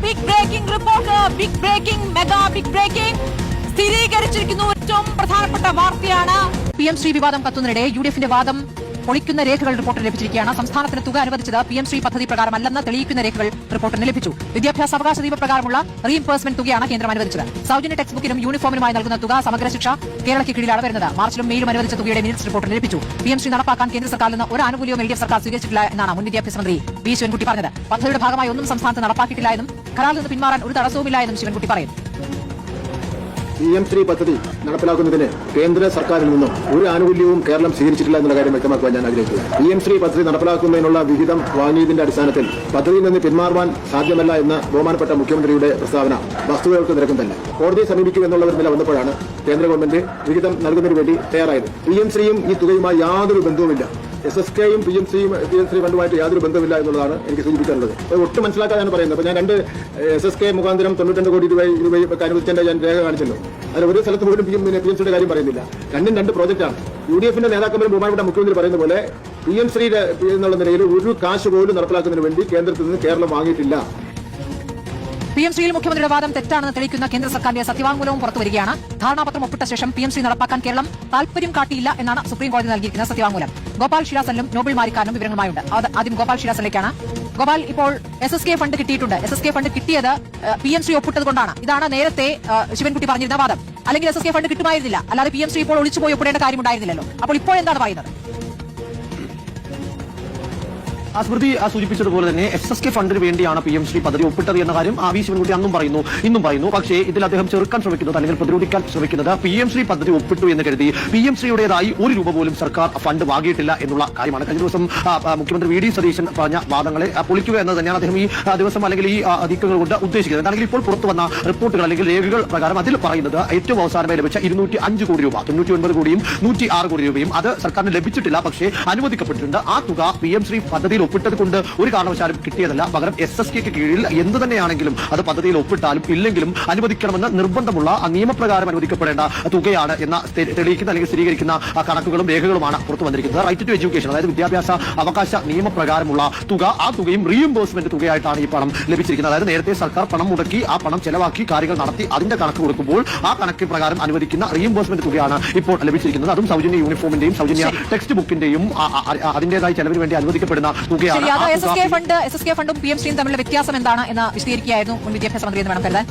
Big breaking report, big breaking, mega big breaking സ്ഥിരീകരിച്ചിരിക്കുന്നു. ഏറ്റവും പ്രധാനപ്പെട്ട വാർത്തയാണ്. PM-ശ്രീ വിവാദം കത്തുന്നതിനിടെ UDF-ന്റെ വാദം പൊളിക്കുന്ന രേഖകൾ റിപ്പോർട്ടിൽ ലഭിച്ചിരിക്കുകയാണ്. സംസ്ഥാനത്തിന് തുക അനുവദിച്ചത് PM-ശ്രീ പദ്ധതി പ്രകാരമല്ലെന്ന് തെളിയിക്കുന്ന രേഖകൾ റിപ്പോർട്ടിന് ലഭിച്ചു. വിദ്യാഭ്യാസ അവകാശ നിയമപ്രകാരമുള്ള റീഇംബേഴ്സ്മെന്റ് തുകയാണ് കേന്ദ്രം അനുവദിച്ചത്. സൗജന്യ ടെക്സ്റ്റ് ബുക്കിനും യൂണിഫോമിനുമായി നൽകുന്ന തുക സമഗ്ര ശിക്ഷ കേരളയ്ക്ക് കീഴിലാണ് വരുന്നത്. മാർച്ചിലും മെയിലും അനുവദിച്ച തുകയുടെ മിനിറ്റ്സ് റിപ്പോർട്ടിന് ലഭിച്ചു. PM-ശ്രീ നടപ്പാക്കാൻ കേന്ദ്ര സർക്കാരിൽ നിന്ന് ഒരു ആനുകൂല്യവും LDF സർക്കാർ സ്വീകരിച്ചിട്ടില്ല എന്നാണ് മുൻ വിദ്യാഭ്യാസ മന്ത്രി വി ശിവൻകുട്ടി പറഞ്ഞത്. പദ്ധതിയുടെ ഭാഗമായി ഒന്നും സംസ്ഥാനത്ത് നടപ്പാക്കിയിട്ടില്ല എന്നും കരാറിൽ നിന്ന് പിന്മാറാൻ ഒരു തടസ്സവുമില്ല എന്നും ശിവൻകുട്ടി പറയുന്നു. PM-ശ്രീ പദ്ധതി നടപ്പിലാക്കുന്നതിന് കേന്ദ്ര സർക്കാരിൽ നിന്നും ഒരു ആനുകൂല്യവും കേരളം സ്വീകരിച്ചിട്ടില്ല എന്നുള്ള കാര്യം വ്യക്തമാക്കുവാൻ ഞാൻ ആഗ്രഹിക്കുന്നു. PM-ശ്രീ പദ്ധതി നടപ്പിലാക്കുന്നതിനുള്ള വിഹിതം വാങ്ങിയതിന്റെ അടിസ്ഥാനത്തിൽ പദ്ധതിയിൽ നിന്ന് പിന്മാറുവാൻ സാധ്യമല്ല എന്ന ബഹുമാനപ്പെട്ട മുഖ്യമന്ത്രിയുടെ പ്രസ്താവന വസ്തുതകൾക്ക് നിരക്കുന്നതല്ല. കോടതിയെ സമീപിക്കുമെന്നുള്ളവർ നില വന്നപ്പോഴാണ് കേന്ദ്ര ഗവൺമെന്റ് വിഹിതം നൽകുന്നതിന് വേണ്ടി തയ്യാറായത്. PM-ശ്രീയും ഈ തുകയുമായി യാതൊരു ബന്ധവുമില്ല. SSKയും PM-ശ്രീ ഫണ്ടുമായിട്ട് യാതൊരു ബന്ധമില്ല എന്നുള്ളതാണ് എനിക്ക് സൂചിപ്പിക്കാനുള്ളത്. ഒട്ടും മനസ്സിലാക്കാനാണ് പറയുന്നത്. അപ്പോൾ ഞാൻ 2 SSK മുഖാന്തരം 92 കോടി രൂപ അനുവദിച്ചതിന്റെ ഞാൻ രേഖ കാണിച്ചല്ലോ. അതിൽ ഒരു സ്ഥലത്ത് പോലും PM-ശ്രീയുടെ കാര്യം പറയുന്നില്ല. 2 പ്രോജക്റ്റാണ്. UDF-ന്റെ നേതാക്കന്മാരും ബഹുമാനപ്പെട്ട മുഖ്യമന്ത്രി പറയുന്ന പോലെ PM-ശ്രീ എന്നുള്ള നിലയിൽ ഒരു കാശ് പോലും നടപ്പിലാക്കുന്നതിന് വേണ്ടി കേന്ദ്രത്തിൽ നിന്ന് കേരളം വാങ്ങിയിട്ടില്ല. PM-ശ്രീയിൽ മുഖ്യമന്ത്രിയുടെ വാദം തെറ്റാണെന്ന് തെളിയിക്കുന്ന കേന്ദ്ര സർക്കാരിന്റെ സത്യവാങ്മൂലവും പുറത്തുവരികയാണ്. ധാരണാപത്രം ഒപ്പിട്ട ശേഷം PM-ശ്രീ നടപ്പാക്കാൻ കേരളം താൽപര്യം കാട്ടിയില്ല എന്നാണ് സുപ്രീംകോടതി നൽകിയിരിക്കുന്ന സത്യവാങ്മൂലം. ഗോപാൽ ഷിരാസലിനും നോബിൾ മാരിക്കാരനും വിവരങ്ങളുമായുണ്ട്. ആദ്യം ഗോപാൽ ഷിരാസലിലേക്കാണ്. ഗോപാൽ, ഇപ്പോൾ SSK ഫണ്ട് കിട്ടിയിട്ടുണ്ട്. SSK ഫണ്ട് കിട്ടിയത് PM-ശ്രീ ഒപ്പിട്ടത് കൊണ്ടാണ്. ഇതാണ് നേരത്തെ ശിവൻകുട്ടി പറഞ്ഞിരുന്ന വാദം. അല്ലെങ്കിൽ SSK ഫണ്ട് കിട്ടുമായിരുന്നില്ല. അല്ലാതെ PM-ശ്രീ ഇപ്പോൾ ഒളിച്ചുപോയി ഒപ്പിടേണ്ട കാര്യമുണ്ടായിരുന്നില്ലല്ലോ. അപ്പോൾ ഇപ്പോൾ എന്താണ് പറയുന്നത്? സ്മൃതി സൂചിപ്പിച്ചതുപോലെ തന്നെ SSK ഫണ്ടിന് വേണ്ടിയാണ് PM-ശ്രീ പദ്ധതി ഒപ്പിട്ടത് എന്ന കാര്യം വി ശിവൻകുട്ടി അന്നും പറയുന്നു, ഇന്നും പറയുന്നു. പക്ഷേ ഇതിൽ അദ്ദേഹം ചെറുക്കാൻ ശ്രമിക്കുന്നത് അല്ലെങ്കിൽ പ്രതിരോധിക്കാൻ ശ്രമിക്കുന്നത് PM-ശ്രീ പദ്ധതി ഒപ്പിട്ടു എന്ന് കരുതി PM-ശ്രീയുടേതായി ഒരു രൂപ പോലും സർക്കാർ ഫണ്ട് വാങ്ങിയിട്ടില്ല എന്നുള്ള കാര്യമാണ്. കഴിഞ്ഞ ദിവസം മുഖ്യമന്ത്രി VD സതീശൻ പറഞ്ഞ വാദങ്ങളെ പൊളിക്കുക എന്ന് തന്നെയാണ് അദ്ദേഹം ഈ ദിവസം അല്ലെങ്കിൽ ഈ നീക്കങ്ങൾ കൊണ്ട് ഉദ്ദേശിക്കുന്നത്. എന്താണെങ്കിൽ ഇപ്പോൾ പുറത്തു വന്ന റിപ്പോർട്ടുകൾ അല്ലെങ്കിൽ രേഖകൾ പ്രകാരം അതിൽ പറയുന്നത് ഏറ്റവും അവസാനമായി ലഭിച്ച 205 കോടി രൂപ, 99 കോടിയും 106 കോടി രൂപയും അത് സർക്കാരിന് ലഭിച്ചിട്ടില്ല. പക്ഷേ അനുവദിക്കപ്പെട്ടിട്ടുണ്ട്. ആ തുക PM-ശ്രീ പദ്ധതിയിൽ ഒപ്പിട്ടത് കൊണ്ട് ഒരു കാരണവശാലും കിട്ടിയതല്ല. പകരം SSKക്ക് കീഴിൽ എന്ത് തന്നെയാണെങ്കിലും അത് പദ്ധതിയിൽ ഒപ്പിട്ടാലും ഇല്ലെങ്കിലും അനുവദിക്കണമെന്ന് നിർബന്ധമുള്ള നിയമപ്രകാരം അനുവദിക്കപ്പെടേണ്ട തുകയാണ് എന്ന തെളിയിക്കുന്ന അല്ലെങ്കിൽ സ്ഥിരീകരിക്കുന്ന കണക്കുകളും രേഖകളുമാണ് പുറത്തു വന്നിരിക്കുന്നത്. റൈറ്റ് ടു എഡ്യൂക്കേഷൻ, അതായത് വിദ്യാഭ്യാസ അവകാശ നിയമപ്രകാരമുള്ള തുക, ആ തുകയും റീഇംബേഴ്സ്മെന്റ് തുകയായിട്ടാണ് ഈ പണം ലഭിച്ചിരിക്കുന്നത്. അതായത് നേരത്തെ സർക്കാർ പണം മുടക്കി ആ പണം ചെലവാക്കി കാര്യങ്ങൾ നടത്തി അതിന്റെ കണക്ക് കൊടുക്കുമ്പോൾ ആ കണക്ക് പ്രകാരം അനുവദിക്കുന്ന റീഇംബേഴ്സ്മെന്റ് തുകയാണ് ഇപ്പോൾ ലഭിച്ചിരിക്കുന്നത്. അതും സൗജന്യ യൂണിഫോമിന്റെയും സൗജന്യ ടെക്സ്റ്റ് ബുക്കിന്റെയും അതിന്റേതായ ചെലവിന് വേണ്ടി അനുവദിക്കപ്പെടുന്ന തുകയാണ്. SSK ഫണ്ടും PM-ശ്രീയും തമ്മിലുള്ള വ്യത്യാസം എന്താണ് എന്ന് വിശദീകരിക്കുകയായിരുന്നു മുൻ വിദ്യാഭ്യാസ മന്ത്രി എന്ന് വേണം കരുതാൻ.